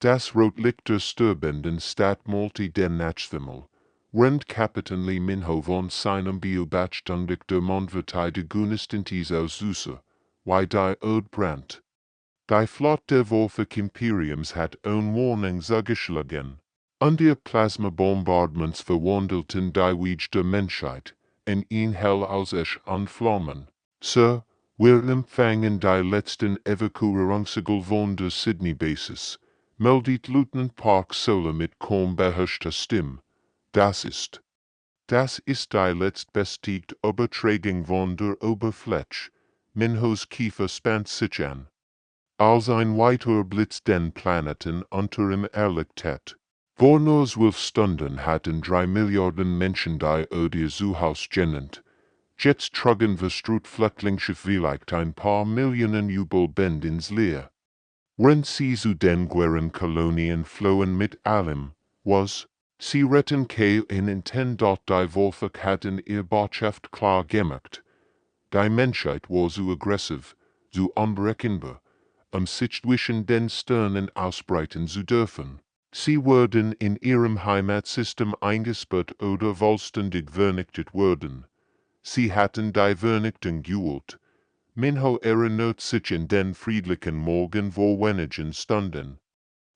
Das Rotlichter Sturbenden statt multi den Nachswimmel, rend Kapitanli Minho von seinem Beobachtung der Mondvertei de Gunestintis aus Süße, wie die Ode Brandt. Die Flot der Wolfik Imperiums hat Warning zugeschlagen. Und ihr Plasmabombardements verwandelten die Wiege der Menschheit in ein hell als Esch an Flammen. Sir, wir empfangen die letzten Evakuierungssignal von der Sydney-Basis, meldet Lieutenant Park Solar mit kaum beherrschter Stimme. Das ist die letztbestigte Übertragung von der Oberfläche. Minhos Kiefer spannt sich an. Als ein weiterer Blitz den Planeten unter ihm erlichtet. Vor nur 12 Stunden hatten 3 Milliarden Menschen die Erde zu Haus genannt. Jetzt trugen verstreut Flüchtlinge vielleicht ein paar Millionen Jubelband ins Leer. Wenn sie zu den Guerren Kolonien flohen mit allem, was, sie retten in dort die Wolfik hatten ihr Botschaft klar gemacht. Die Menschheit war zu aggressiv, zu unberechenbar, sich zwischen den Sternen ausbreiten zu dürfen. Sie wurden in ihrem Heimatsystem eingesperrt oder vollständig vernichtet worden. Sie hatten die Vernichtung gewollt. Minho erinnert sich in den friedlichen Morgen wo wenigen Stunden.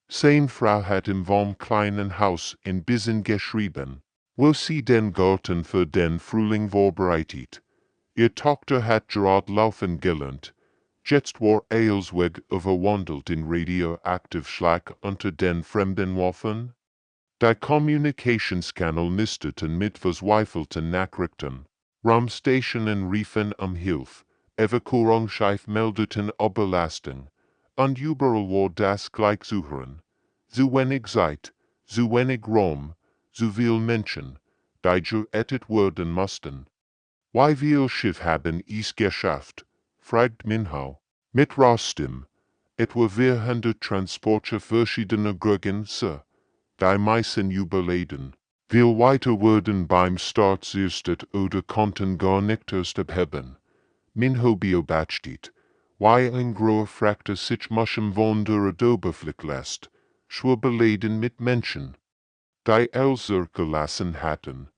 Seine Frau hat im vom kleinen Haus in Bissen geschrieben, wo sie den Garten für den Frühling vorbereitet. Ihr Tochter hat gerade laufen gelernt. Jetzt war Eilsweg überwandelt in radioaktiv Schlag unter den fremden Waffen. Die Kommunikationskanal nisteten mit verzweifelten Nachrichten. Raumstationen riefen Hilfe, Evakuierungsschiff meldeten Überlastung, und überall war das gleich zu hören. Zu wenig Zeit, zu wenig Raum, zu viel Menschen, die gerettet werden mussten. Wie viel Schiff haben es geschafft? Fragt Minho. Mit Rostim, etwa 400 Transporter verschiedener Grögen, Sir. Die meisten überleben. Viel weiter wurden beim Start zerstört oder konnten gar nicht erst abheben. Minho beobachtet, wie ein großer Frachter sich Muschem von der Oberfläche lässt, schwer beladen mit Menschen. Die Elser gelassen hatten,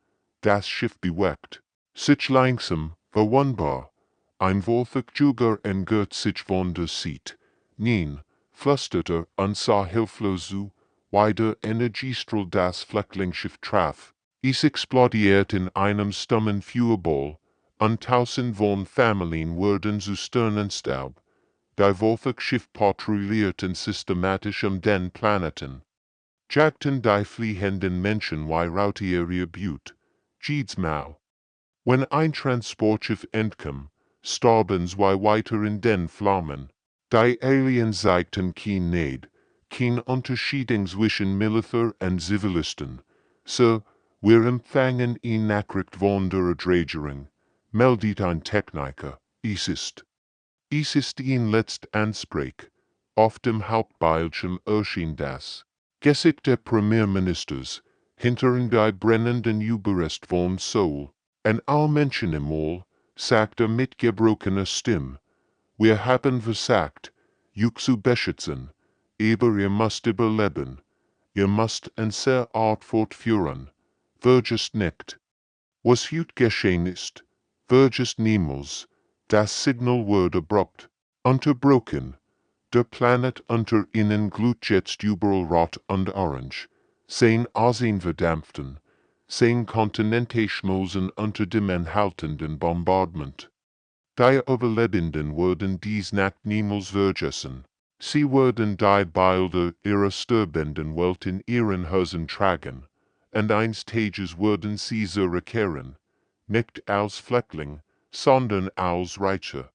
das Schiff bewegt, sich langsam, verwundbar. Ein Wolfik-Juger entgört sich von der Seite. Nein, flüsterte und sah hilflos zu, wie der Energiestrahl das Flüchtlingsschiff traf. Es explodiert in einem stummen Feuerball, und tausend von Familien wurden zu Sternenstaub. Die Wolfik-Schiff patrouillierten systematisch den Planeten. Jagten die fliehenden Menschen wie Rautier ihr Blut. Jedes-Mal. Wenn ein Transportschiff entkam, starben zwei weiter in den Flammen. Die Aliens zeigten kein Neid, kein Unterschiedung zwischen Militär und Zivilisten. So, wir empfangen eine Nachricht von der Erträgerung. Meldet ein Techniker. Es ist ein Letztansprech. Auf dem Hauptbildschirm erschien das Gesicht der Premierministers, hinter die brennenden Überrest von Seoul. Und all Menschen im All, sagte mit gebrochener Stimme, wir haben versagt, euch zu beschützen, aber ihr müsst überleben, ihr müsst eine sehr Art fortführen, vergesst nicht. Was heute geschehen ist, vergesst niemals, das Signal wurde abrupt, unterbrochen, der Planet unter ihnen glüht jetzt überall rot und orange, sein Asien verdampften, sein Kontinente schmolzen unter dem anhaltenden Bombardement. Die Überlebenden würden dies Nacht niemals vergessen. Sie würden die Bilder ihrer sterbenden Welt in ihren Häusern tragen, und eines Tages würden sie zurückkehren, nicht als Flüchtling, sondern als Reicher.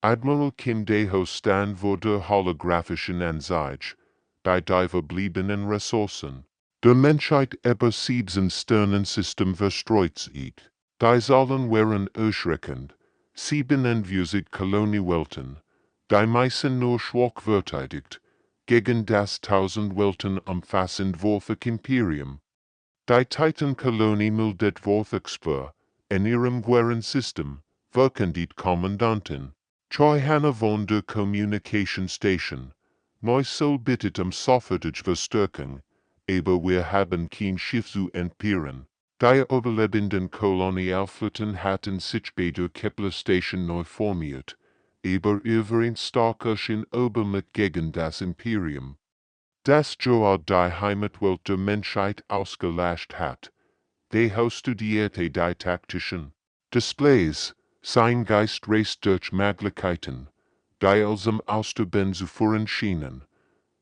Admiral Kim Dae-ho stand vor der holographischen Anzeige, bei die verbliebenen Ressourcen. Der Menschheit über 7 Sternensystem verstreut sieht. Die sollen wären erschreckend. 47 Koloniewelten, die meisten nur schwach verteidigt, gegen das 1000 Welten umfassend Wolfik Imperium. Die Titan-Kolonie meldet Wolfik-Spur, in ihrem Guerrensystem, wirken die Kommandantin. Johanna von der Communication Station, Neu soll bittetem Soffertage verstärken, aber wir haben kein Schiff zu entbehren. Die überlebenden Kolonialflotten hatten sich bei der Kepler-Station neu formiert, aber ein starker Übermacht gegen das Imperium, das Joa die Heimatwelt der Menschheit ausgelöscht hat. Der studierte die taktischen Displays, sein Geist reist durch Möglichkeiten, die elsem aus der Ben zu führen schienen.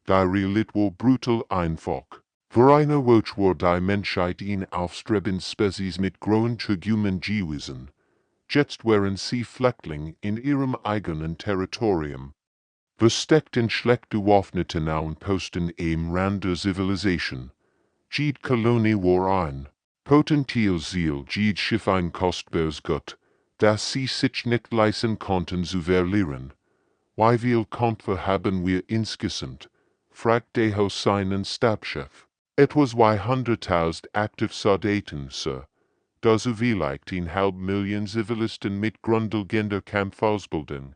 Die Realität war brutal einfach. Für eine Woche war die Menschheit in aufstrebende Spezies mit großen Tragümen gewesen. Jetzt waren sie Flüchtling in ihrem eigenen Territorium. Versteckt in schlecht bewaffneten Posten am Rand der Zivilisation. Jede Kolonie war ein Potentialziel, jede Schiff ein kostbares Gut, das sie sich nicht leisten konnten zu verlieren. Wie viel Kämpfe haben wir insgesamt? Fragt der seinen Stabschef. Etwas 100.000 aktiv Soldaten, Sir. Das vielleicht 1,5 Million Zivilisten mit grundlegender Kampfausbildung.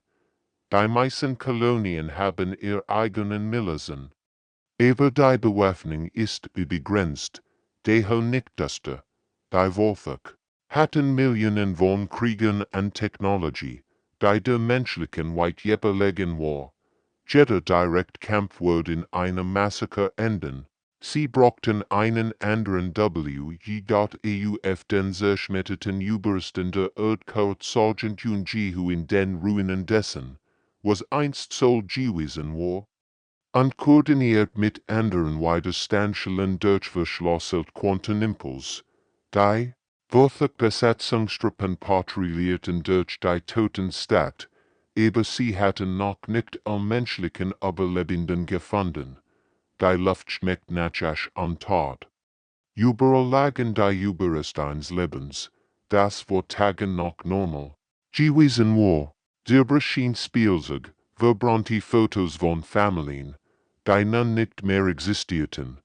Die meisten Kolonien haben ihr eigenen Milizen. Aber die Bewaffnung ist begrenzt. Daher nicht duster. Die Wolfach hatten Millionen von Kriegern und Technologie, die der menschlichen weit überlegen war. Jeder Direktkampf würde in einem Massaker enden. Sie brauchten einen anderen jedoch den zerschmetterten Überresten der Erdkurt Sergeant Junjihu in den Ruinen dessen, was einst Sol gewesen war. Und koordiniert mit anderen widerstandsvollen durchverschlosselt Quantenimpuls, die Besatzungstruppen patrouillierten durch die toten Stadt, aber sie hatten noch nicht menschlichen Überlebenden gefunden. Die Luft schmeckt nach und Tod. Überall lagen die Überreste eines Lebens, das vor Tagen noch normal gewesen war. Der Bereich Spielzeug, verbrannte Fotos von Familien, die nun nicht mehr existierten,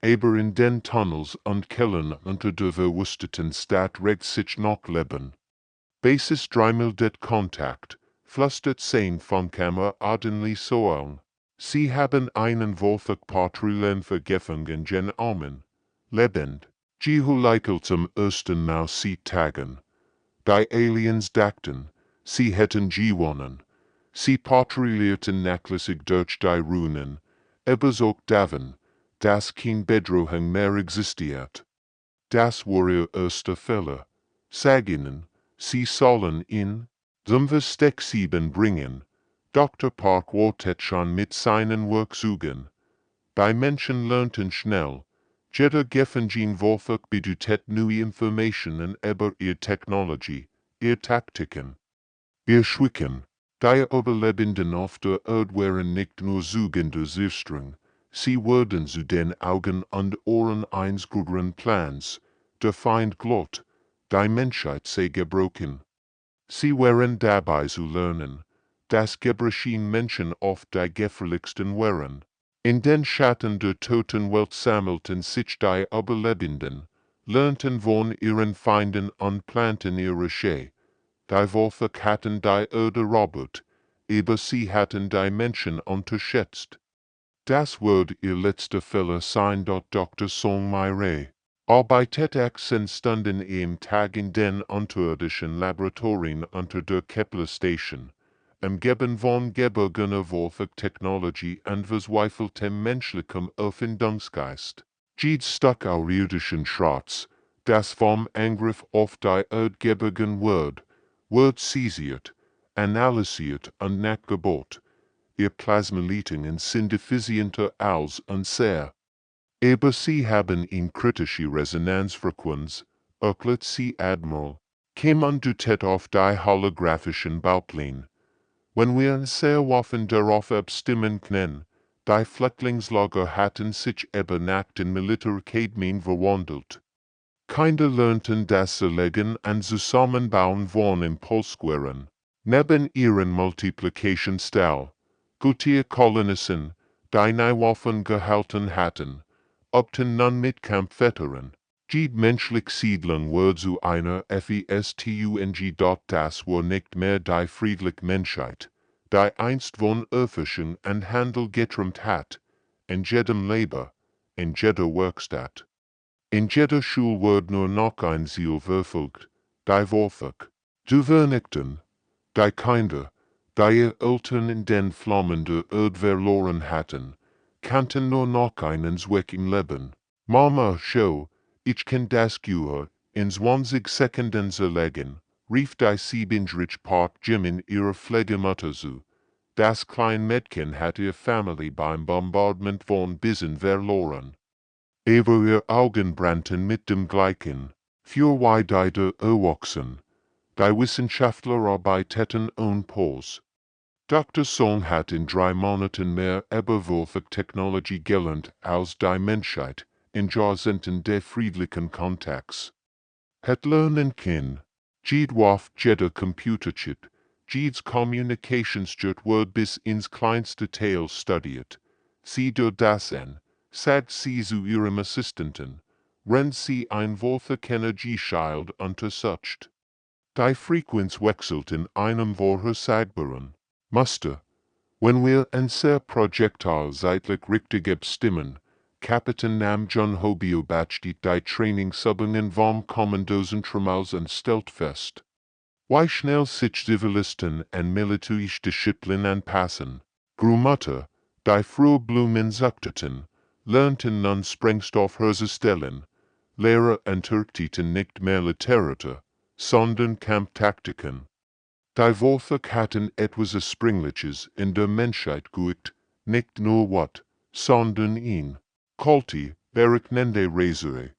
aber in den Tunnels und Kellern unter der verwüsteten Stadt regt sich noch Leben. Basis dreimal det Kontakt, flüstert sein vom Kammer ordentlich Sohlen. Sie haben einen Wolfach Patrouillen vergefangen gen Armen. Lebend. Gehuleikel zum ersten Mal sie tagen. Die Aliens dachten, sie hätten gewonnen. Sie patrouillierten nachlässig durch die Ruinen, aber daven, dass kein Bedrohung mehr existiert. Das war ihr erster Fehler. Sag ihnen, sie sollen in zum Versteck 7 bringen. Dr. Park wartet schon mit seinen Werkzeugen. Die Menschen lernten schnell. Jeder Gefangene Wolfach bedeutet neue Informationen über ihre Technologie, ihre Taktiken, ihr Schwicken. Die Überlebenden auf der Erde waren nicht nur Zugende Sichtring, sie wurden zu den Augen und Ohren eines größeren Plans. Der Feind glott, die Menschheit sei gebrochen. Sie waren dabei zu lernen, dass gebrochene Menschen oft die gefährlichsten waren. In den Schatten der toten Welt sammelten sich die Überlebenden, lernten von ihren Feinden und planten ihre Rache. Die Wolfach hatten die Erde erobert, aber sie hatten die Menschen unterschätzt. Das wird ihr letzter Fehler sein, dort Dr. Song Mai arbeitet Stunden am Tag in den unterirdischen Laboratorien unter der Kepler-Station, umgeben von geborgener Wolfach-Technologie und verzweifeltem menschlichem Erfindungsgeist. Jede Stück außerirdischen Schrotz, das vom Angriff auf die Erdgeborgen wird seisiert, analysiert und nachgebaut. Ihr Plasmaletungen sind effizienter als und sehr. Aber sie haben in kritische Resonanzfrequenz, erklärt sie Admiral, kämen dutet auf die holographischen Baupläne. Wenn wir sehr offen darauf abstimmen können, die Flüchtlingslager hatten sich über Nacht in Militärkadmien verwandelt. Kinder lernten das Zerlegen und Zusammenbauen von Impulsqueren. Neben ihren Multiplication-Style, Gutierkolonissen, die Waffen gehalten hatten, obten nun mit Kampfveteran. Jede menschliche Siedlung wurde zu einer Festung, das war nicht mehr die friedliche Menschheit. die einst von Erforschung und Handel getrimmt hat, in jedem Labor, in jeder Werkstatt. In jeder Schule wird nur noch ein Ziel verfolgt, die Wortwerk. Du Vernichten, die Kinder, die ihr Eltern in den Flammen der Erde verloren hatten, kannten nur noch einen Zweck im Leben. Mama, schau, ich kann das Gehör in 20 Sekunden zerlegen, rief die Siebenjährige Part Jim in ihrer Pflegemutter zu. Das kleine Mädchen hat ihr Familie beim Bombardement von Bissen verloren. Aber ihr Augen brannten mit dem Gleichen. Für die der Erwachsenen. Die Wissenschaftler arbeiteten ohne Pause. Dr. Song hat in 3 Monaten mehr über Technologie gelernt als die Menschheit in Jahrzehnten des friedlichen Kontakts. Het lernen können. Jed waf jeder Computerchip, jed's Kommunikationsstört wird bis ins kleinste Detail studiert. Sie durch das an, sagt sie zu ihrem Assistenten, wenn sie ein Worterkennergie-Schild untersucht. Die Frequenz wechselt in einem vorhersagbaren Muster. Wenn wir ein sehr Projektil zeitlich richtig abstimmen, Kapitän Nam Jun Ho beobachtet die Trainingsübungen vom Kommandosen Tremals und stellt fest, wie schnell sich Zivilisten an militärische Disziplin anpassen. Grummutter, die früher Blumen suchteten, lernten nun Sprengstoff herzustellen. Lehrer unterrichteten nicht mehr Literatur, sondern Kampftaktiken. Die Wortwerk hatten etwas Erspringliches in der Menschheit geübt, nicht nur Wort, sondern ihn. Kolti, berechnende Razere,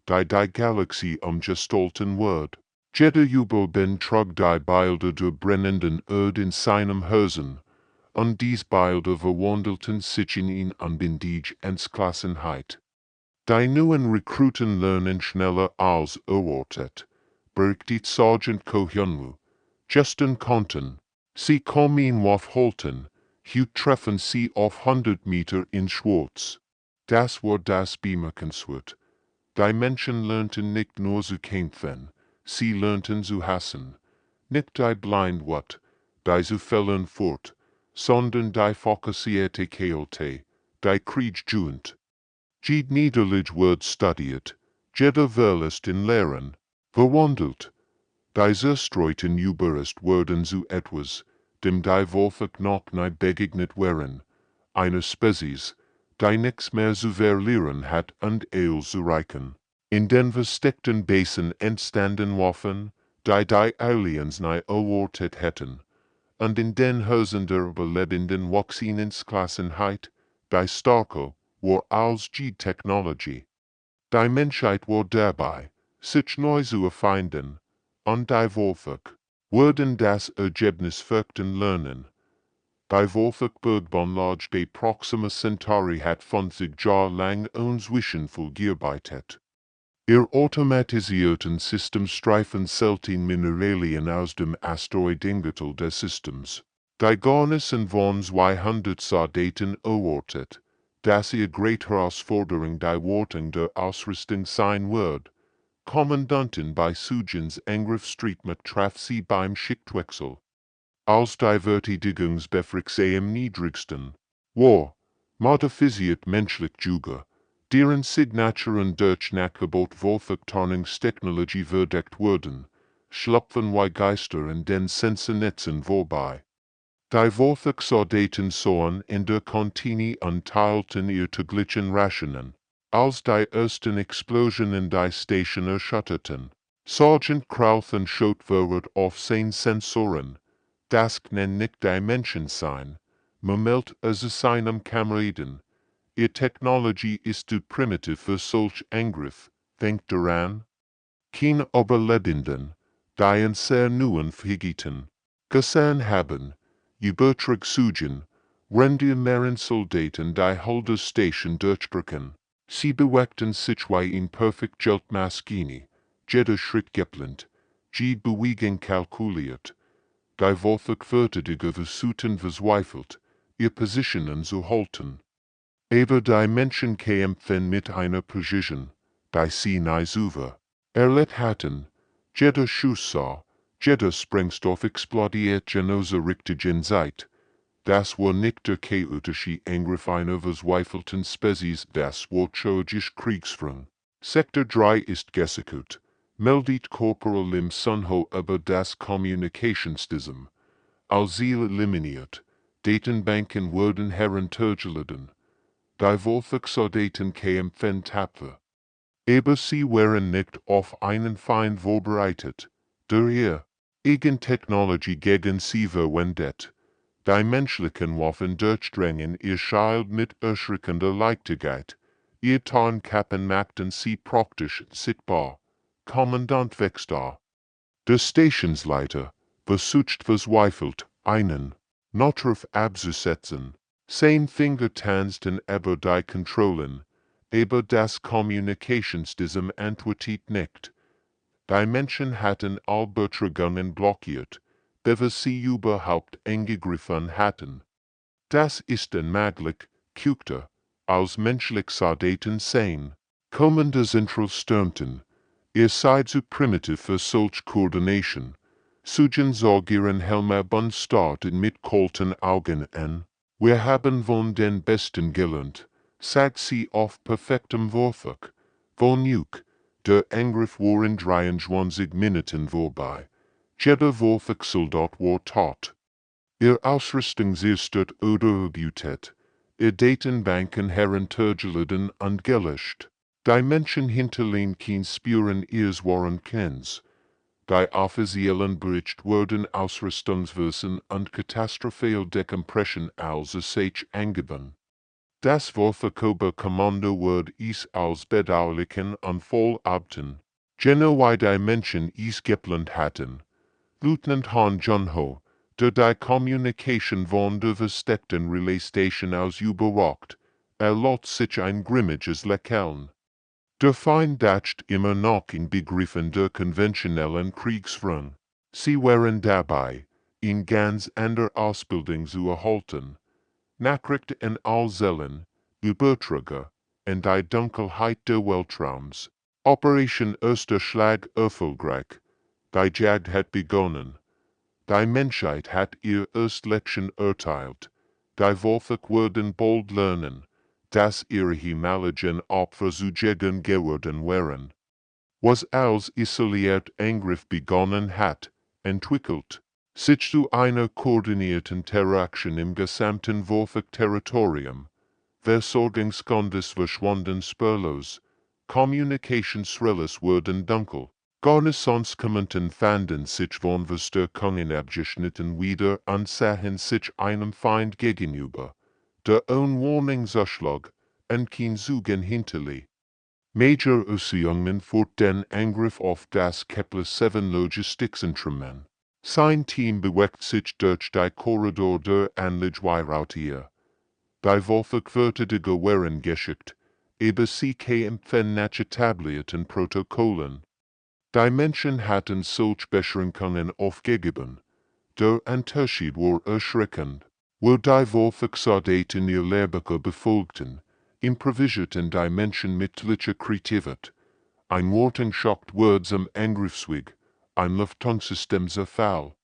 die Galaxie gestalten wird. Jeder Überben trug die Bilder der brennenden Erde in seinem Herzen, und dies Bilder verwandelten sich in ihn unbändige Entschlossenheit. Die neuen Rekruten lernen schneller als erwartet, berichtet Sergeant Kohyunwoo. Justin konnten, sie kommen aufhalten, hier treffen sie auf 100 Meter in Schwarz. Das war das bemerkenswert. Die Menschen lernten nicht nur zu kämpfen, sie lernten zu hassen. Nicht die Blindwut, die zu fällen fort, sondern die fokussierte Kälte, die Kriegsjuend. Jed Niederlich wird studiert, jeder will es in Lehren, verwandelt. Die zerstreuten Überrest werden zu etwas, dem die Wortwerk noch nie begegnet wären, einer Spezies, die nichts mehr zu verlieren hat und zu reichen. In den versteckten Basen entstanden Waffen, die Aliens nie erwartet hätten, und in den Herzen der Überlebenden wuchs Entschlossenheit, die starker war als die Technologie. Die Menschheit war dabei, sich neu zu erfinden, und die Wortwerk würden das Ergebnis fürchten lernen. Die Wortwerk Bergbonlage bei Proxima Centauri hat 50 Jahre lang unzwischenvoll gearbeitet. Ihr automatisierten System streifen selten Mineralien aus dem Asteroidengürtel des Systems. Die Garnissen von 200 Soldaten erwartet, dass ihr great Herausforderung die Wartung der Ausrüstung sein wird. Kommandantin bei Sujins Angriffsstreitmacht traf sie beim Schichtwechsel. Als die Verteidigungsbefehle am niedrigsten war, modifisiert menschlich Juga, deren Signaturen durch Nachgebot Wortvertarnungstechnologie verdeckt wurden, schlüpfen wie Geister in den Sensornetzen vorbei. Die Wortwerk-Soldaten sahen in der Kantine und teilten ihr täglichen Rationen. Als die ersten Explosionen die Station erschütterten, Sergeant Crowthen schaut forward auf seine Sensoren. Das kann nicht die Menschen sein, murmelt zu seinem Kameraden. Ihr Technologie ist zu primitiv für solch Angriff, denkt daran. Keine Überlebenden, die in sehr neuen Fähigkeiten gesehen haben, übertrag Sujin, rendier mehren Soldaten die Holder Station durchbrechen. Sie bewegten sich wie in perfekt Geldmaschine, jeder Schritt geplant, jede Bewegung kalkuliert. Die Wortwerk-Verteidiger versuchten verzweifelt, ihr Positionen zu halten. Aber die Menschen kämpften mit einer Precision, die sie nie sauber erlebt hatten. Jeder Schuss sah, jeder Sprengstoff explodiert genauso richtig in Zeit, das war nicht der chaotische Angriff einer verzweifelten Spezies, das war tragisch Kriegsführung. Sektor 3 ist gesichert, meldet Corporal Lim Sunho über das Kommunikationssystem. Als Ziel eliminiert, Datenbanken wurden heruntergeladen. Die Wolfssoldaten kämpfen tapfer. Aber sie waren nicht auf einen Feind vorbereitet, der ihr Technologie gegen sie verwendet. Die menschlichen Waffen durchdringen ihr Schild mit erschreckender Leichtigkeit. Ihr Tarnkappen machten sie praktisch sichtbar. Kommandant Wexstar. Der Stationsleiter versucht verzweifelt, einen Notruf abzusetzen. Sein Finger tanzten über die Kontrollen, aber das Kommunikationssystem antwortet nicht. Die Menschen hatten all Betrügungen blockiert, bevor sie überhaupt angegriffen hatten. Das ist unmöglich, guckte, als menschliche Soldaten sehen. Kommende Zentral stürmten. Ihr seid zu primitiv für solch Koordination. Suchen zog ihren Helmabund starten mit kalten Augen an. Wir haben von den Besten gelernt, sagt sie auf perfektem Wortwerk. Von Juk, der Angriff war in 23 Minuten vorbei. Jeder Wolfsoldat war tot. Ihr Ausrüstung zerstört oder erbeutert. Ihr Datenbanken heruntergeladen und gelöscht. Die Menschen hinterließen kein Spuren ihres wahren Kens. Die offiziellen Berichte wurden Ausrüstungswissen und katastrophale Decompression als sich angeben. Das Wolfskommando wurde es als bedauerlichen Unfall abten. Genau die Menschen es geplant hatten. Lieutenant Han Junho, der die Kommunikation von der versteckten Relaisstation aus überwacht, erlaubt sich ein grimmiges Lächeln. Der Feind dacht immer noch in Begriffen der konventionellen Kriegsführung. Sie waren dabei, in ganz anderer Ausbildung zu erhalten. Nachrichten all Zellen, Überträge, in die Dunkelheit der Weltraums. Operation Erster Schlag erfolgreich. Die Jagd hat begonnen. Die Menschheit hat ihr Erstlection erteilt. Die Wolfak würden bald lernen, dass ihre himmlischen Opfer zu Jägern geworden wären. Was als isoliert Angriff begonnen hat, entwickelt sich zu einer koordinierten Terroraktion im gesamten Wolfak-Territorium. Versorgungskondes verschwanden spurlos. Kommunikationsrelais wurden dunkel. Garnisonskommandanten fanden sich von Verstärkungen abgeschnitten wieder und sahen sich einem Feind gegenüber, der ohne Warnungsschlag und kein Zugen hinterließ. Major Usjungmann führt den Angriff auf das Kepler-7 Logistikzentrum. Sein Team bewegt sich durch die Korridor der Anlage. Die Wolfak-Verteidiger waren geschickt, aber sie kämpfen nach etablierten Protokollen. Die Menschen hatten solch Beschränkungen aufgegeben. Der Unterschied war erschreckend. Wo die Wolfak-Soldaten ihr Lehrbuch befolgten, improvisierten die Menschen mit licher Kreativität. Ein Worten schockt Words am Angriffsweg, ein Luftsystem zerfall.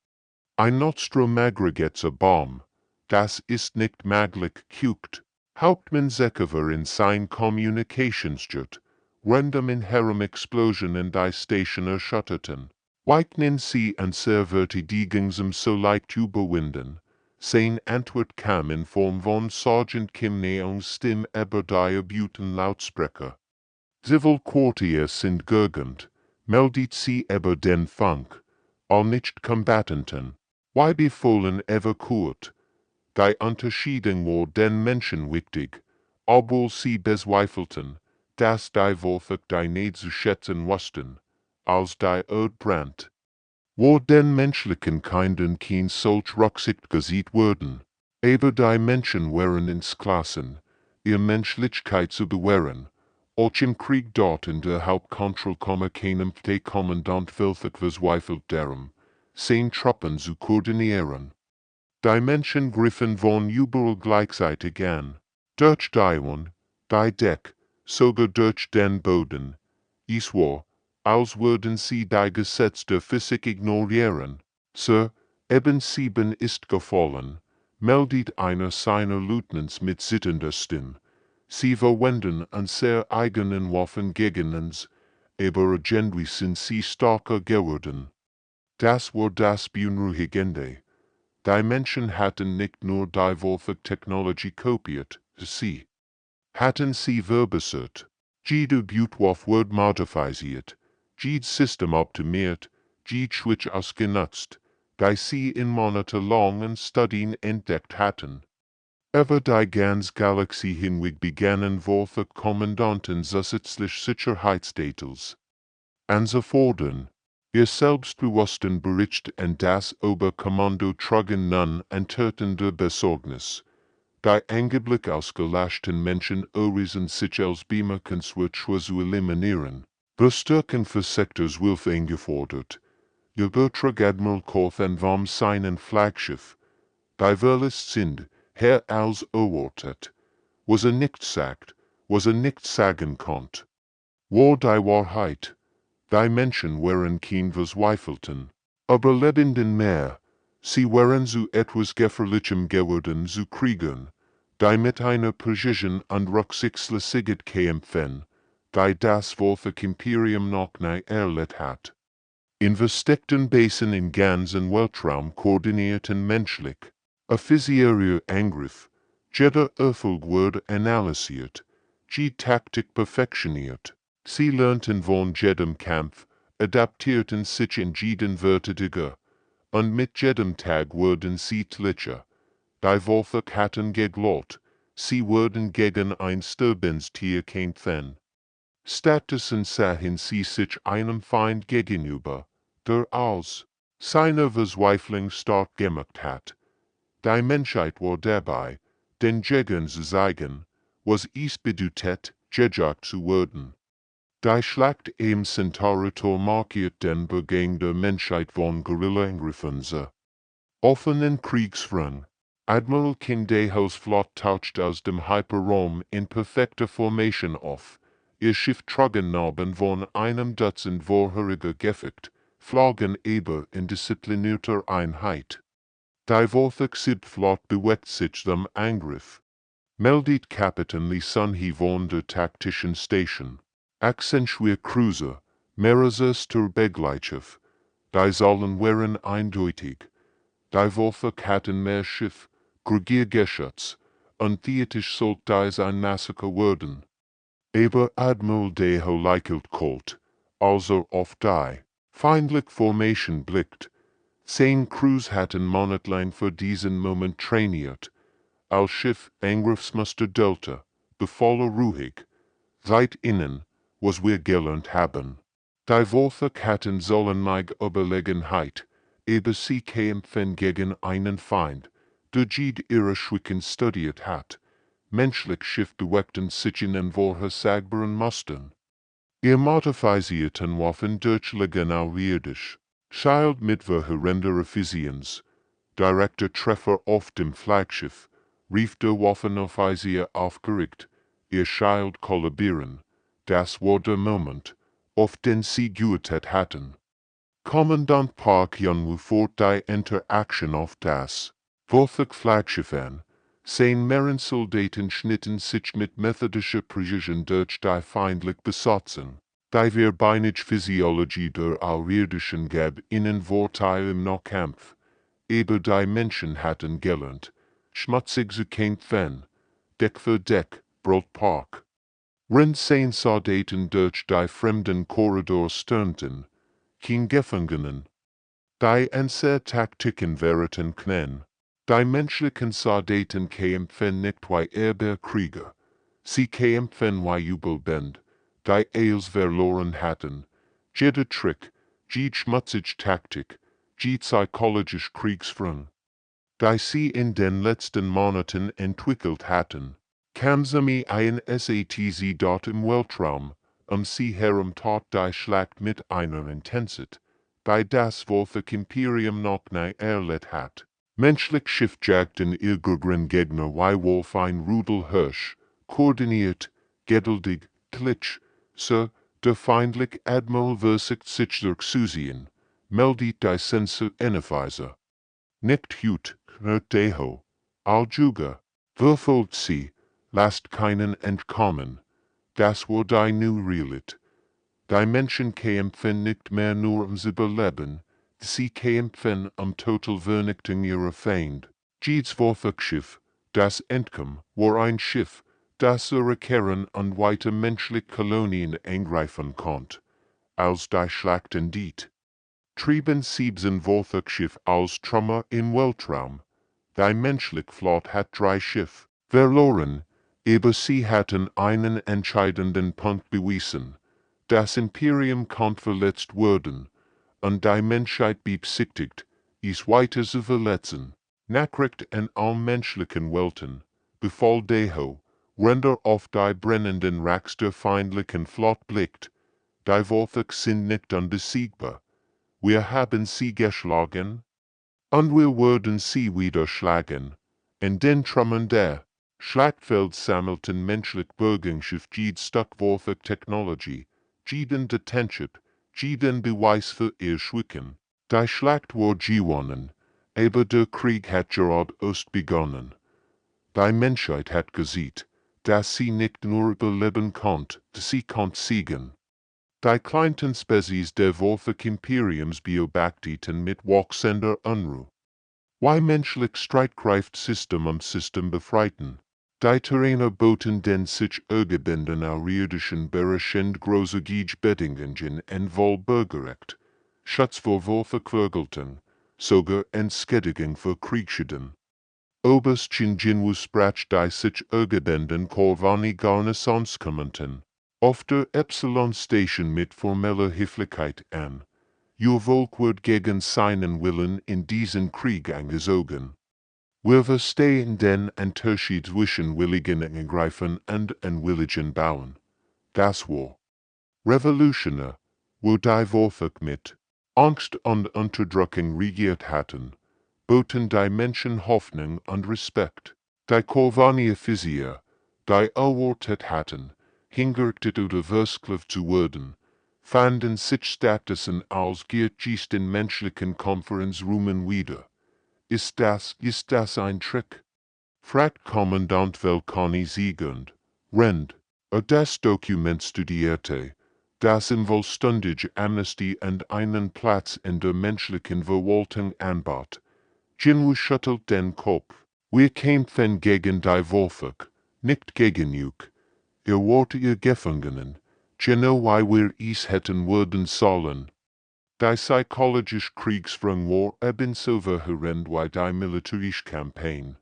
Ein Nostrom-aggregater Bomb, das ist nicht möglich, guckt. Hauptmann Zekover in sein Kommunikationsjet, random in Herum Explosionen die Station erschütterten. Weichen sie und Verteidigungsam so leicht überwinden. Sein Antwort kam in Form von Sergeant Kim Neongs Stimme über die erbeuten Lautsprecher. Civil Quartiers sind gegend, meldet sie über den Funk, all nicht Kombattanten. Wie befohlen evakuiert. Die Unterschiedung war den Menschen wichtig, obwohl sie bezweifelten, dass die Wolfak die nicht zu schätzen wussten, als die Erde brannt. Wo den menschlichen Kindern kein solch Rücksicht gesehen wurden, aber die Menschen waren ins Klassen, ihr Menschlichkeit zu bewahren, auch im Krieg dort in der Hauptkontrolle keinem der Kommandant Wolfak verzweifelt darum, seine Truppen zu koordinieren. Die Menschen griffen von überall gleichzeitig an, durch die Wand, die Deck, sogar durch den Boden. Es war, als würden sie die Gesetze der Physik ignorieren. Sir, eben 7 ist gefallen. meldet einer seiner Leutnants mit zitternder Stimme. Sie verwenden an sehr eigenen Waffen gegen uns, aber irgendwie sind sie starker geworden. Das war das Beunruhigende. Die Menschen hatten nicht nur die Wolfgang-Technologie kopiert, sie hatten sie verbessert. Jede Butwurf-Word modifisiert, jede System optimiert, jede Switch ausgenutzt, die sie in monatelangen Studien entdeckt hatten. Über die ganze Galaxie hinweg begannen Wolfgang-Kommandanten zusätzlich Sicherheitsdetails anzufordern. Ihr selbstbewussten Bericht an das Oberkommando trugen nun entörtende Besorgnis. Die angeblich ausgelöschten Menschen orisen sich als Beamer-Konstrukte zu eliminieren. Bestärken für Sektors Wilf eingefordert. Ihr Betrag Admiral Korth entwarf seinen Flaggschiff. Die Verlust sind, Herr als erwartet. Was nicht sagt, was nicht sagen konnt. War die Wahrheit. Die Menschen waren kein Verzweifelten, aber lebenden mehr. Sie waren zu etwas Gefährlichem geworden zu Kriegern, die mit einer Präzision und Rücksichtslosigkeit kämpfen, die das Wolfgang-Imperium noch nie erlebt hat. In versteckten Basen in ganzen Weltraum koordinierten menschlich, offiziörer Angriff, jeder Erfolg wurde analysiert, die Taktik perfektioniert. Sie lernten von jedem Kampf, adaptierten sich in jeden Verteidiger, und mit jedem Tag wurden sie tlicher. Die Wolfe hatten geglaubt, sie würden gegen ein Sterbenstier kämpfen. Stattdessen sahen sie sich einem Feind gegenüber, der als seine Verzweiflung stark gemacht hat. Die Menschheit war dabei, den Jägern zu zeigen, was es bedeutet, gejagt zu werden. Die Schlacht im Centaurator markiert den Beginn der Menschheit von Guerilla-Angriffen. Offenen Kriegsfront. Admiral Kindehos Flotte taucht aus dem Hyperraum in perfekter Formation auf. Ihr Schiff trugen Narben von einem Dutzend vorheriger Gefecht, flogen aber in disziplinierter Einheit. Die Wolfgang-Flotte bewegt sich dem Angriff. Meldet Kapitän Lisunhi von der taktischen Station. Accentuiert Cruiser, mehrere Begleitschiff. Die Zahlen waren eindeutig. Die Wolfgang hatten mehr Schiff, Gregiergeschütz, und theoretisch sollte dies ein Massaker werden. Aber Admiral Deho lächelt kalt, als auf die feindliche Formation blickt. Sein Crews hatten monatelang für diesen Moment trainiert. Als Schiff Angriffsmuster Delta, befahle ruhig, seid innen, was wir gelernt haben. Die Wolfgang hatten sollenige Überlegenheit, aber sie kämpfen gegen einen Feind, der jede ihrer Schwächen studiert hat. Menschlich Schiff bewegten sich in unvorhersagbaren Mustern. Ihr modifizierten Waffen durchliegen außerirdisch, Schild mit verheerender Effizienz. Direkter Treffer auf dem Flaggschiff, rief der Waffenoffizier aufgeregt, ihr Schild kollabieren. Das war der Moment, auf den sie gewartet hatten. Kommandant Park Yunwu fort die Interaktion auf das Wolfgang-Flaggschiff an. Sein Soldaten schnitten sich mit methodischer Präzision durch die feindlich Besatzung. Die verbeinische Physiologie der Außerirdischen gab ihnen Vorteile im Nahkampf. Aber die Menschen hatten gelernt, schmutzig zu kämpfen, Deck für Deck, Brot Park. Wenn sein Soldaten durch die fremden Korridor stürmten, kein Gefangenen. Die Taktiken waren knen. Die menschlichen Soldaten kämpfen nicht wie Krieger. Sie kämpfen wie Übelbend, die eils verloren hatten. Jeder Trick, jede schmutzige Taktik, jede psychologische Kriegsführung, die sie in den letzten Monaten entwickelt hatten, kam sie ein SATZ dort im Weltraum, sie herum tat die Schlacht mit einer Intensität, die das Wolfgang-Imperium noch nie erlebt hat. Menschlich Schiff jagten ihren Gegner wie Wolf ein Rudel Hirsch, koordiniert, geduldig, glitsch, der feindliche Admiral versicht sich durchzusehen, meldet die Sensor Energizer. Nicht hüt, knurrt Deho. Aljuga, verfolgt sie, lasst keinen entkommen. Das war die new Realit. Die Menschen kämpfen nicht mehr nur ums Überleben, sie kämpfen Total Vernichtung ihrer Feind. Jedes Warfahrtschiff, das entkommt, war ein Schiff, das ihre Kern an weite menschliche Kolonien eingreifen konnte. Als die Schlachten diet, trieben 7 Warfahrtschiffe als Trümmer im Weltraum. Die menschliche Flotte hat 3 Schiffe verloren, aber sie hatten einen entscheidenden Punkt bewiesen. Das Imperium konnte verletzt werden, und die Menschheit beabsichtigt, es weiter zu verletzen. Nachricht in allen menschlichen Welten, befahl Deho, render auf die brennenden Racks der feindlichen Flotte blickt. Die Warfach sind nicht unbesiegbar. Wir haben sie geschlagen, und wir werden sie wieder schlagen. In den Trümmern der Schlachtfeld sammelten menschlich Bürgerschaft jede Stück Warfach Technology, jeden Detenship, jeden Beweis für ihr Schwicken. Die Schlacht war gewonnen, aber der Krieg hat gerade erst begonnen. Die Menschheit hat gesiegt, dass sie nicht nur überleben konnte, sie konnte siegen. Die kleinsten Spezies der Warfach Imperiums beobachteten mit wachsender Unruhe. Wie menschlich Streitkraftsystem System befreiten. Die Terraner boten den sich ergebenden außerirdischen Bereichen große Bedingungen en vol Bürgerrecht, Schutz vor Warfachvergeltung, sogar Entschädigung für Kriegsschäden. Oberst Chinjinwu sprach die sich ergebenden Korvani Garnisonskommenten auf der Epsilon-Station mit formeller Höflichkeit an. Ihr Volk wird gegen seinen Willen in diesen Krieg eingezogen. Wir verstehen den Unterschied zwischen willigen Eingreifen und unwilligen Bauen. Das war revolutionär, wo die Warfach mit Angst und Unterdrückung regiert hatten, boten die Menschen Hoffnung und Respekt. Die Korvani-Offizier, die erwartet hatten, hingerichtet oder versklavt zu werden, fanden sich stattdessen als Geist menschlichen Konferenzrumen wieder. Ist das ein Trick? Fragt Kommandant Velkani siegend, Rend, das Dokument studierte, das im vollständige Amnestie und einen Platz in der menschlichen Verwaltung anbot. Jinwu schüttelt den Kopf. Wir kämpfen gegen die Warfach, nicht gegen Juk. Ihr wart ihr Gefangenen. Genau wie wir es hätten werden sollen. Die psychologische Kriegsführung war ebenso verheerend wie die militärische Kampagne.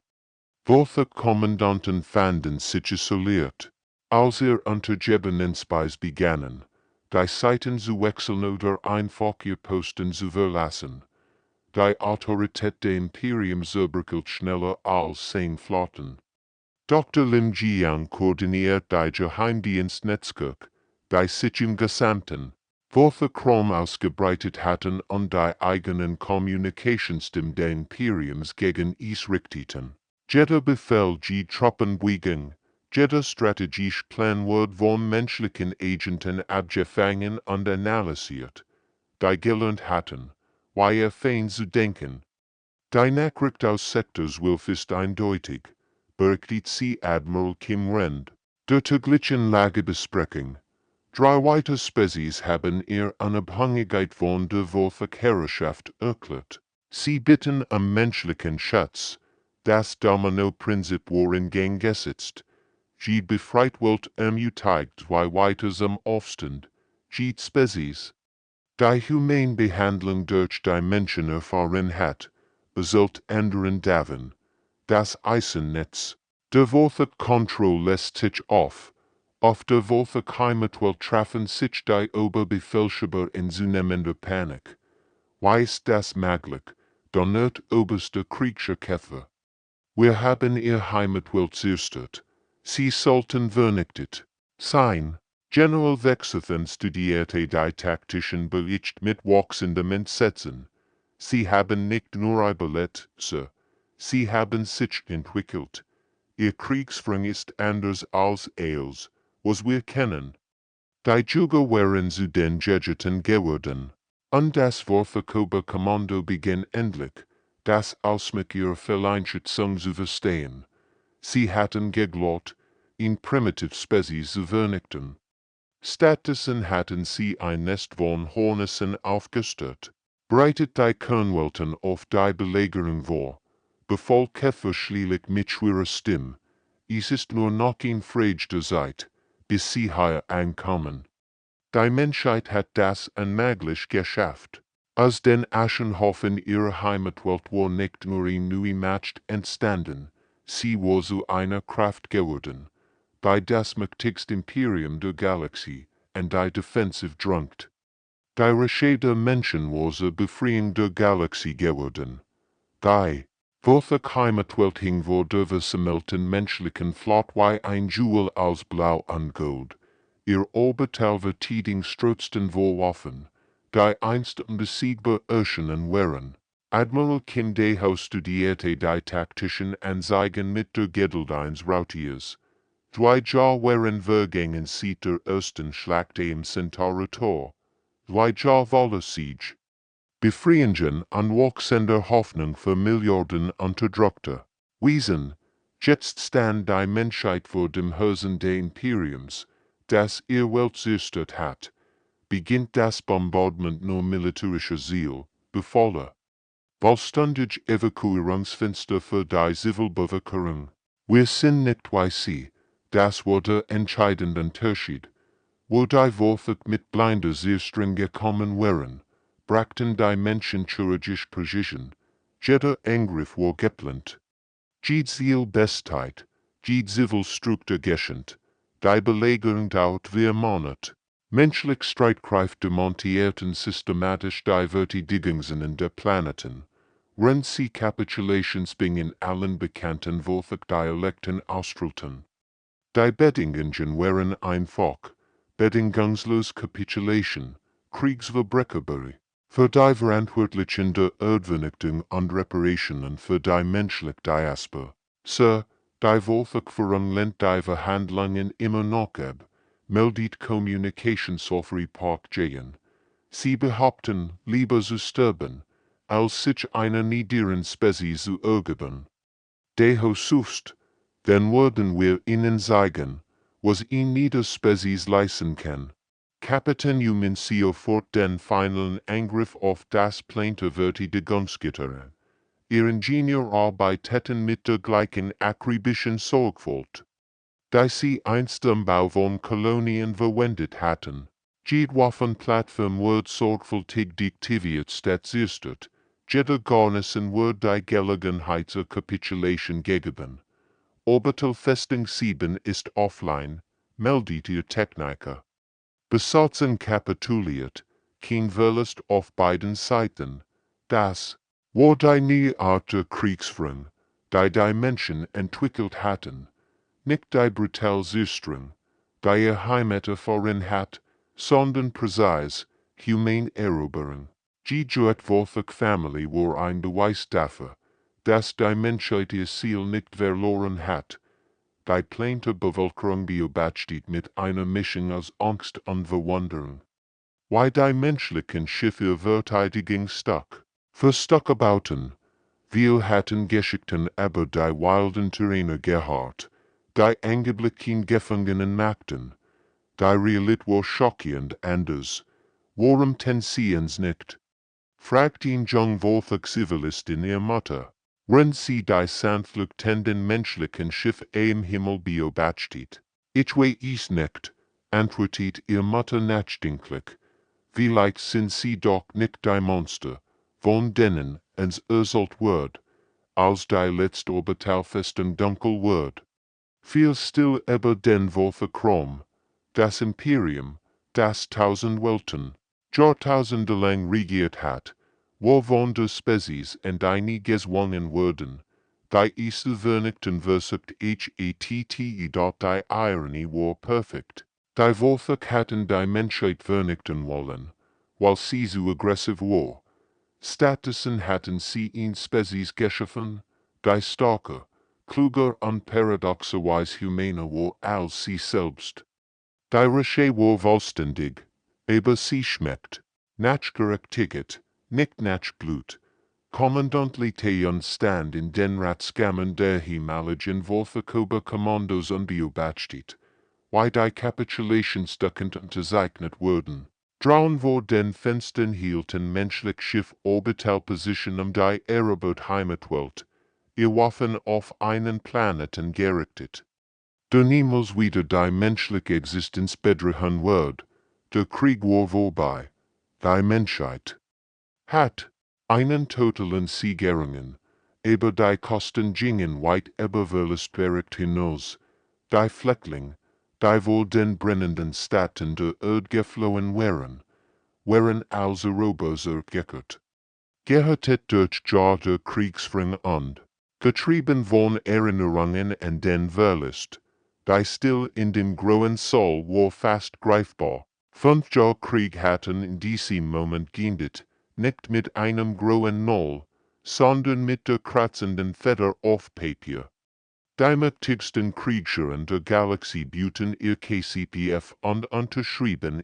Warfach-Kommandanten fanden sich isoliert, als untergebenen Spies begannen, die Seiten zu wechseln oder einfach ihr Posten zu verlassen. Die Autorität des Imperiums überkelt schneller als 10 Flotten. Dr. Lim Jiang koordiniert die Geheimdienstnetzwerk, die sich im gesamten Warfach-Raum ausgebreitet hatten und die eigenen Kommunikationssystem des Imperiums gegen es richteten. Jeder Befehl, die Truppenbeugung, jeder strategische Plan wird von menschlichen Agenten abgefangen und analysiert, die gelernt hatten, wie fein zu denken. Die Nachricht aus Sektors 12 ist eindeutig, berichtet sie Admiral Kim Rend. Der täglichen Lagebesprechung. 3 weitere Spezies haben ihre Unabhängigkeit von der Warfach-Herrschaft erklärt. Sie bitten menschlichen Schutz. Das Domino-Prinzip war in Gang gesetzt. Jede befreit Welt ermutigt wie weiter Aufstand. Jede Spezies. Die humane Behandlung durch die Menschen erfahren hat, sollte ändern davon. Das Eisennetz. Der Warfach-Kontrolle lässt sich auf. Auf der Warfach-Heimatwelt treffen sich die Oberbefehlshaber in zunehmender Panik. Wie ist das möglich? Donnert oberster Kriegskäfer. Wir haben ihr Heimatwelt zerstört. Sie sollten vernichtet sein. General Wechselthen studierte die taktischen Bericht mit wachsendem Entsetzen. Sie haben nicht nur überlebt, Sir. Sie haben sich entwickelt. Ihr Kriegsführung ist anders als alles, was wir kennen. Die Jugo waren zu den Jejeten geworden. Und das Warfach-Oberkommando begann endlich, das aus mit ihrer Vereinschätzung zu verstehen. Sie hatten geglaubt, in primitive Spezies zu vernichten. Stattdessen hatten sie ein Nest von Hornissen aufgestellt. Breitet die Kernwelten auf die Belagerung vor, befahl Käfer schließlich mit schwerer Stimme, es ist nur noch in fragter Zeit, bis sie hier ankommen. Die Menschheit hat das unmöglich geschafft. Aus den Aschenhaufen ihrer Heimatwelt war nicht nur eine neue Macht entstanden, sie war zu einer Kraft geworden, die das mächtigste Imperium der Galaxie und die defensiv drängt. Die Reich der Menschen war zur Befreiung der Galaxie geworden. Die, welche Heimatwelt hing vor der versammelten menschlichen Flotte wie ein Jewel aus Blau und Gold. Ihr Orbitalverteidigungstrotzen vorwaffen, die einst unbesiegbar erschienen wären. Admiral Kindeho studierte die taktischen Anzeigen mit der Geduld Rautiers. 2 Jahre waren vergangen seit der ersten Schlacht im Centaur-Tor. 2 Jahre voller Siege. Befreiungen an wachsender Hoffnung für Milliarden Unterdrückter. Wesen, jetzt stand die Menschheit vor dem Herzen des Imperiums, das ihr Welt zerstört hat. Beginnt das Bombardement nur militärischer Ziel, befahle. Vollständig Evakuierungsfenster für die Zivilbevölkerung. Wir sind nicht wie sie, das war der entscheidende Unterschied. Wo die Wölfe mit blinder sehr streng gekommen wären, brachten die Menschen chirurgisch Präzision. Jeder Angriff war geplant. Jede Zielbestheit, jede Zivilstruktur geschont. Die Belagerung dauert 4 Monate. Menschliche Streitkräfte montierten systematisch die Verteidigungen der Planeten. Während sie Capitulations in allen bekannten Wölfe-Dialekten ausstrahlten. Die Bedingungen waren einfach. Bedingungslos Capitulation, Kriegsverbrecherei. Für die Verantwortlichen der Erdvernichtung und Reparationen für die menschliche Diaspora. Sir, die Wohlverführung lehnt die Verhandlungen immer noch ab, meldet Communications-Software Park Jayen. Sie behaupten, lieber zu sterben, als sich einer niederen Spezies zu ergeben. Deho suchst, dann würden wir ihnen zeigen, was ihn nieder Spezies leisten kann. Kapitän Humincio fort den finalen Angriff auf das Planterverteidigungsgitter an. Ihr Ingenieur arbeiteten mit der gleichen akribischen Sorgfalt, die sie einst am Bau von Kolonien verwendet hatten. Jede Waffenplattform wird sorgfältig deaktiviert statt zerstört. Jeder Garnison wird die Gelegenheit zur Capitulation gegeben. Orbital Festung 7 ist offline, meldet ihr Techniker. Besatzung kapituliert, kein Verlust auf beiden Seiten. Das war die neue Art der Kriegsführung, die Menschen entwickelt hatten. Nicht die brutale Zerstörung, die ihr Heimat erfahren hat, sondern präzise, humane Eroberung. Die Joetwolfig Family war ein Beweis dafür, dass die Menschheit ihr Ziel nicht verloren hat. Die Planetbevölkerung beobachtet mit einer Mischung aus Angst und Verwunderung. Wie die menschlichen Schiffe Verteidigungsstock. Für Stockerbauten. Wir hatten Geschichten über die wilden Terrainer gehört, die angeblichen Gefangenen machten. Die Realität war schockierend anders. Warum ten sie uns nicht? Fragt ihn jungwolfig Zivilistin ihr Mutter. Wenn sie die sanftflugtenden menschlichen Schiff im Himmel beobachtet. Ich weiß nicht, antwortet ihr Mutter nachdenklich. Vielleicht sind sie doch nicht die Monster, von denen uns erzählt wird, als die letzte Orbitalfestung dunkel wird. Viel still über den Wolfekrom, das Imperium, das 1000 Welten, jahrtausendelang regiert hat, wovon der Spezies und einiges gewonnen wurden, die erste vernichten versucht HATTE. Die Ironie war perfekt. Die Wolfe hatten die Menschheit vernichten wollen, weil sie so aggressiv war. Stattdessen hatten sie eine Spezies geschaffen, die starker, kluger und paradoxerweise humaner war als sie selbst. Die Rache war vollständig, aber sie schmeckt, nachgerechtigt, nicht nach Blut. Kommandantlich stand in den Ratskammen der himmlischen Wolfekober-Kommandos unbeobachtet, wie die Kapitulationsduckend unterzeichnet wurden. Draußen vor den Fenstern hielten menschliche Schiff Orbitalposition die Aeroboot Heimatwelt, ihr Waffen auf einen Planeten gerichtet. Niemals wieder die menschliche Existenz bedrohen wird, der Krieg war vorbei, die Menschheit hat einen totalen Sieg errungen, aber die Kosten gingen weit über Verlustbericht hinaus, die Fleckling, die vor den brennenden Städten der Erde geflohen waren als Europa zurückgekehrt. Gehörtet durch der Kriegsfring an, getrieben von Erinnerungen an den Verlust, die still in dem grauen Soul war fast greifbar. 5 Jahre Krieg hatten in diesem Moment geendet, nicht mit einem grauen Null, sondern mit der kratzenden Feder auf Papier. Die mächtigsten Kriegsherren der Galaxie bieten ihr KCPF und unterschrieben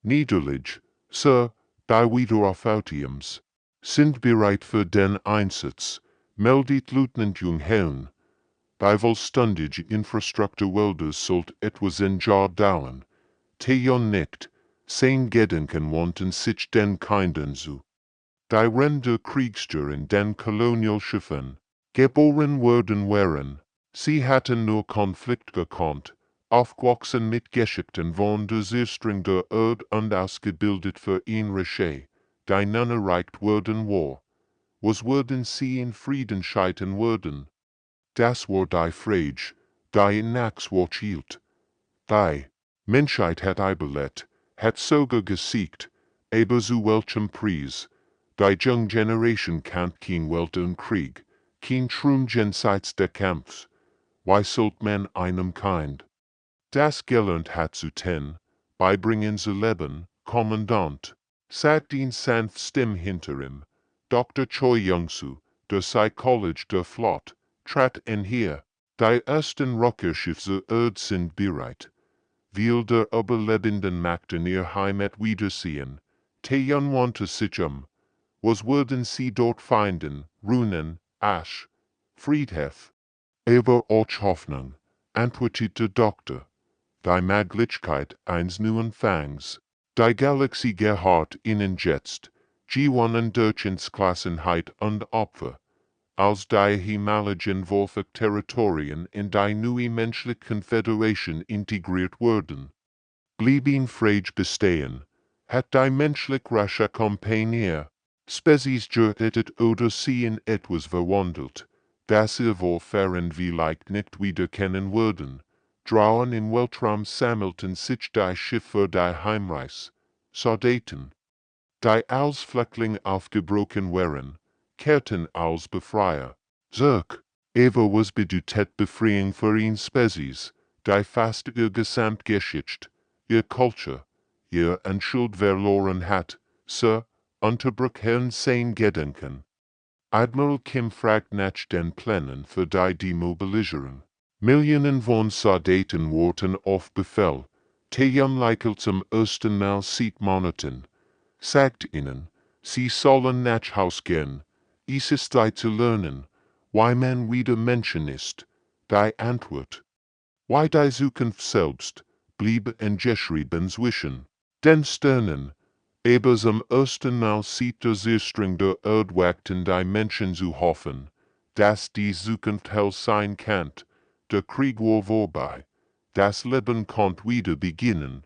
Niederlage, Sir, die Wiederaufnahmes sind bereit für den Einsatz, meldet Lieutenant Junghelm. Die vollständige Infrastruktur Welders sollte etwas ein Jahr dauern. Tejon nicht, sein Gedenken wandten sich den Kindern zu. Die Ränder Kriegsger in den Kolonialschiffen geboren waren, sie hatten nur Konflikt gekannt, aufgewachsen mit Geschichten von der Zerstörung der Erde und ausgebildet für ein Reich, die nun erreicht worden war. Was würden sie in Frieden scheitern würden? Das war die Frage, die in Naxwatch hielt. Die Menschheit hat überlebt, hat sogar gesiegt, aber zu welchem Preis? Die junge Generation kennt kein Welt und Krieg, kein Traum jenseits der Kampf. Wie sollt man einem Kind das gelernt hat zu tun, beibringen zu leben, Kommandant, sagt die sanft Stimme hinter ihm. Dr. Choi Young-soo, der Psychologist der Flotte, trat einher. Die ersten Rachefeldzug der Erde sind bereit. Will der überlebenden Mächten ihr Heimat wiedersehen. Taeyeon wandte sich Was würden sie dort finden? Runen, Asch, Friedhof. Aber auch Hoffnung, antwortete der Doktor. Die Möglichkeit eines neuen Fangs. Die Galaxie gehört ihnen jetzt. Gewonnen durch Entschlossenheit und Opfer. Als die himmlischen Wolfeck-Territorien in die neue menschliche Konföderation integriert wurden, blieben Frage bestehen. Hat die menschliche Rasse Kompanie Spezies gerettet oder sie in etwas verwandelt, das ihr Wolfern vielleicht nicht wiederkennen würden? Draußen im Weltraum sammelten sich die Schiffe der Heimreise, Soldaten, die als Flüchtling aufgebrochen waren, kehrten als Befreier zurück. Eva was bedeutet Befreiung für eine Spezies, die fast ihr Gesamtgeschichte, ihr Kultur, ihr Anschuld verloren hat, Sir, unterbrach Herrn sein Gedenken. Admiral Kim fragt nach den Plänen für die Demobilisierung. Millionen von Soldaten wurden auf Befehl, Taeyeon zum ersten Mal seit Monaten, sagt ihnen, sie sollen nach Haus gehen, es ist Zeit zu lernen, wie man wieder Menschen ist. Die Antwort, wie die Zukunft selbst, blieb geschrieben zwischen den Sternen. Aber zum ersten Mal seit der Zerstörung der Erde wagten die Menschen zu hoffen, dass die Zukunft hell sein kann. Der Krieg war vorbei. Das Leben konnte wieder beginnen.